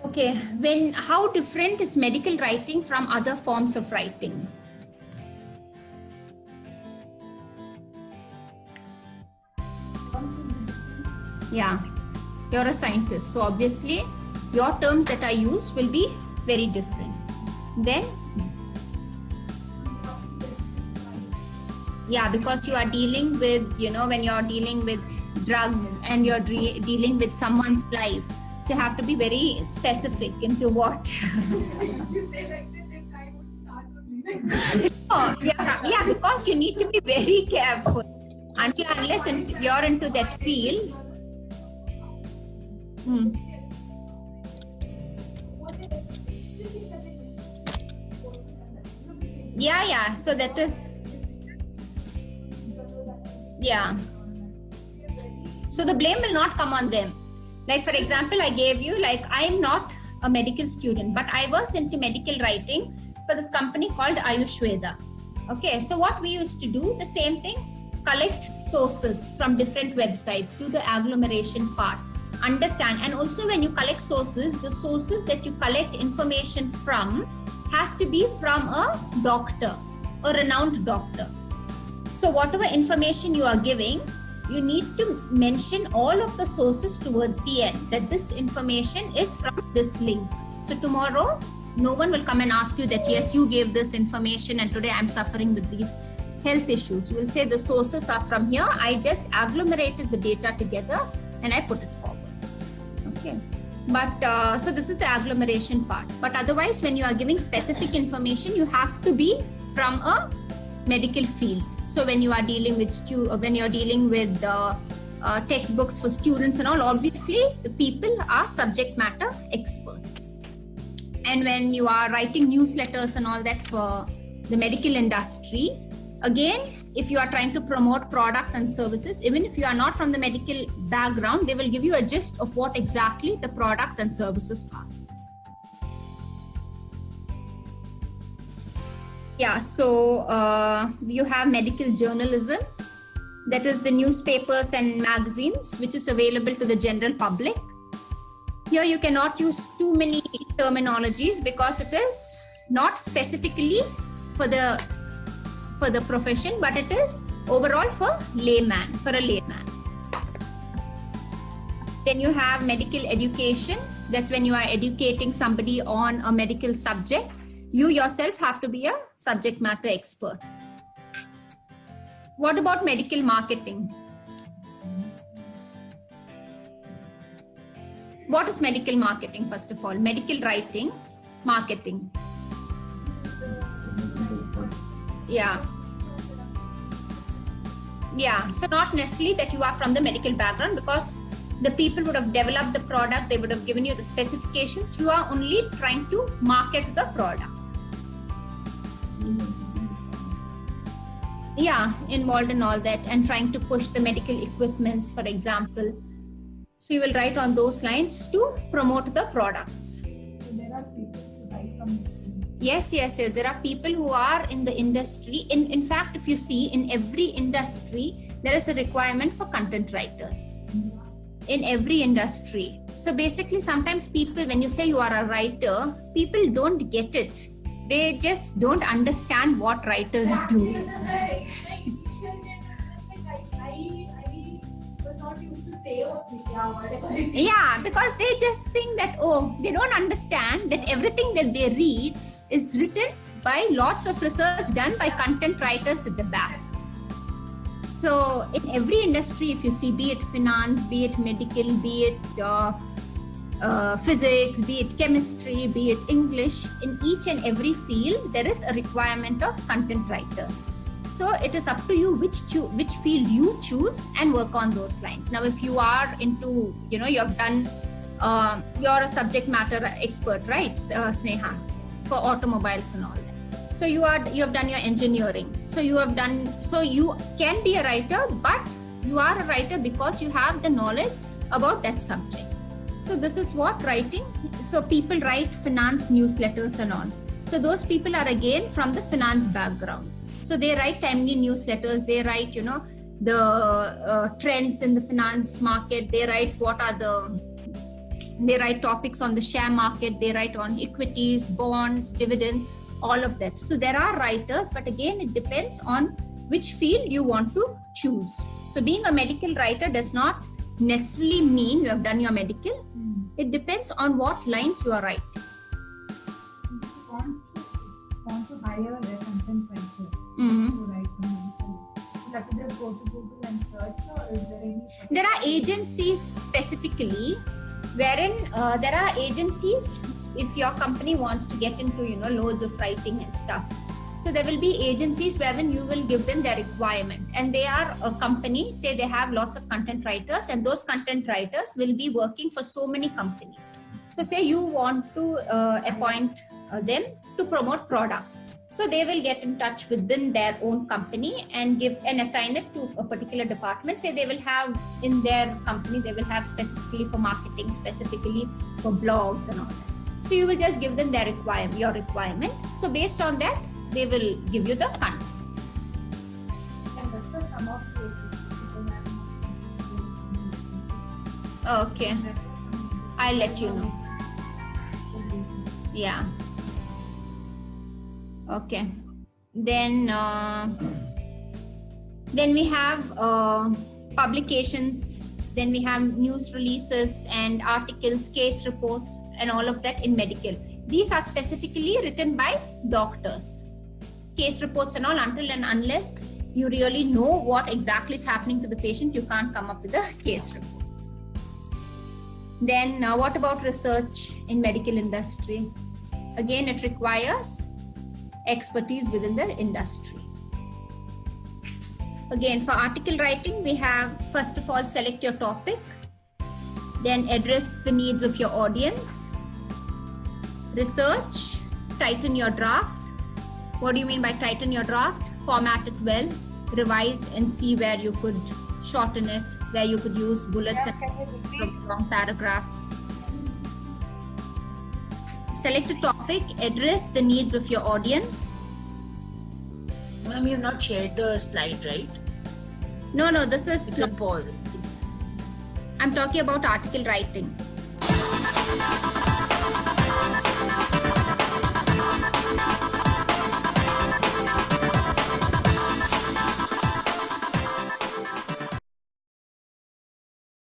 Okay, how different is medical writing from other forms of writing? Yeah, you're a scientist, so obviously your terms that I use will be very different. Then, yeah, because you are dealing with, when you're dealing with drugs and you're dealing with someone's life, so you have to be very specific into what. You say like this, then I would start to Oh, yeah, because you need to be very careful unless you're into that field. Yeah, so that is, yeah. So the blame will not come on them. Like, for example, I gave you, like, I'm not a medical student, but I was into medical writing for this company called Ayurveda. Okay, so what we used to do, the same thing, collect sources from different websites, do the agglomeration part, understand. And also when you collect sources, the sources that you collect information from has to be from a doctor, a renowned doctor. So whatever information you are giving, you need to mention all of the sources towards the end, that this information is from this link. So tomorrow, no one will come and ask you that, yes, you gave this information and today I'm suffering with these health issues. You will say the sources are from here. I just agglomerated the data together and I put it forward. Okay. But so this is the agglomeration part. But otherwise, when you are giving specific information, you have to be from a medical field. So when you are dealing with textbooks for students and all, obviously the people are subject matter experts. And when you are writing newsletters and all that for the medical industry, again, if you are trying to promote products and services, even if you are not from the medical background, they will give you a gist of what exactly the products and services are. Yeah, so you have medical journalism, that is the newspapers and magazines, which is available to the general public. Here you cannot use too many terminologies because it is not specifically for the profession, but it is overall for a layman. Then you have medical education. That's when you are educating somebody on a medical subject. You yourself have to be a subject matter expert. What about medical marketing? What is medical marketing, first of all? Medical writing, marketing. Yeah. So not necessarily that you are from the medical background, because the people would have developed the product, they would have given you the specifications. You are only trying to market the product. Yeah, involved in all that and trying to push the medical equipments, for example. So you will write on those lines to promote the products. So there are people who write from Yes. There are people who are in the industry. In fact, if you see, in every industry, there is a requirement for content writers. In every industry. So basically, sometimes people, when you say you are a writer, people don't get it. They just don't understand what writers do. I was not used to say whatever it is. Yeah, because they just think that, they don't understand that everything that they read is written by lots of research done by content writers at the back. So in every industry, if you see, be it finance, be it medical, be it physics, be it chemistry, be it English, in each and every field, there is a requirement of content writers. So it is up to you which field you choose and work on those lines. Now, if you are into, you have done, you're a subject matter expert, right, Sneha, for automobiles and all that. So you have done your engineering. So you can be a writer, but you are a writer because you have the knowledge about that subject. So this is what writing. So people write finance newsletters and all. So those people are again from the finance background. So they write timely newsletters. They write, the trends in the finance market. They write what are the They write topics on the share market. They write on equities, bonds, dividends, all of that. So there are writers, but again, it depends on which field you want to choose. So being a medical writer does not necessarily mean you have done your medical. It depends on what lines you are writing. If you want to hire a content writer Mm-hmm. to write medical, you have to just go to Google and search, or is there any? There are agencies specifically wherein there are agencies if your company wants to get into loads of writing and stuff. So there will be agencies wherein you will give them their requirement, and they are a company, say they have lots of content writers, and those content writers will be working for so many companies. So say you want to appoint them to promote product. So they will get in touch within their own company and assign it to a particular department. Say they will have in their company, they will have specifically for marketing, specifically for blogs and all that. So you will just give them your requirement. So based on that, they will give you the content. And that's for some of the people have Okay, I'll let you know. Yeah. Okay. Then we have publications. Then we have news releases and articles, case reports, and all of that in medical. These are specifically written by doctors. Case reports and all, until and unless you really know what exactly is happening to the patient, you can't come up with a case report. Then what about research in medical industry? Again, it requires expertise within the industry. Again, for article writing, we have, first of all, select your topic, then address the needs of your audience, research, tighten your draft. What do you mean by tighten your draft? Format it well, revise and see where you could shorten it, where you could use bullets and long paragraphs. Select a topic, address the needs of your audience. Ma'am, you have not shared the slide, right? No, this is... You can pause. I'm talking about article writing.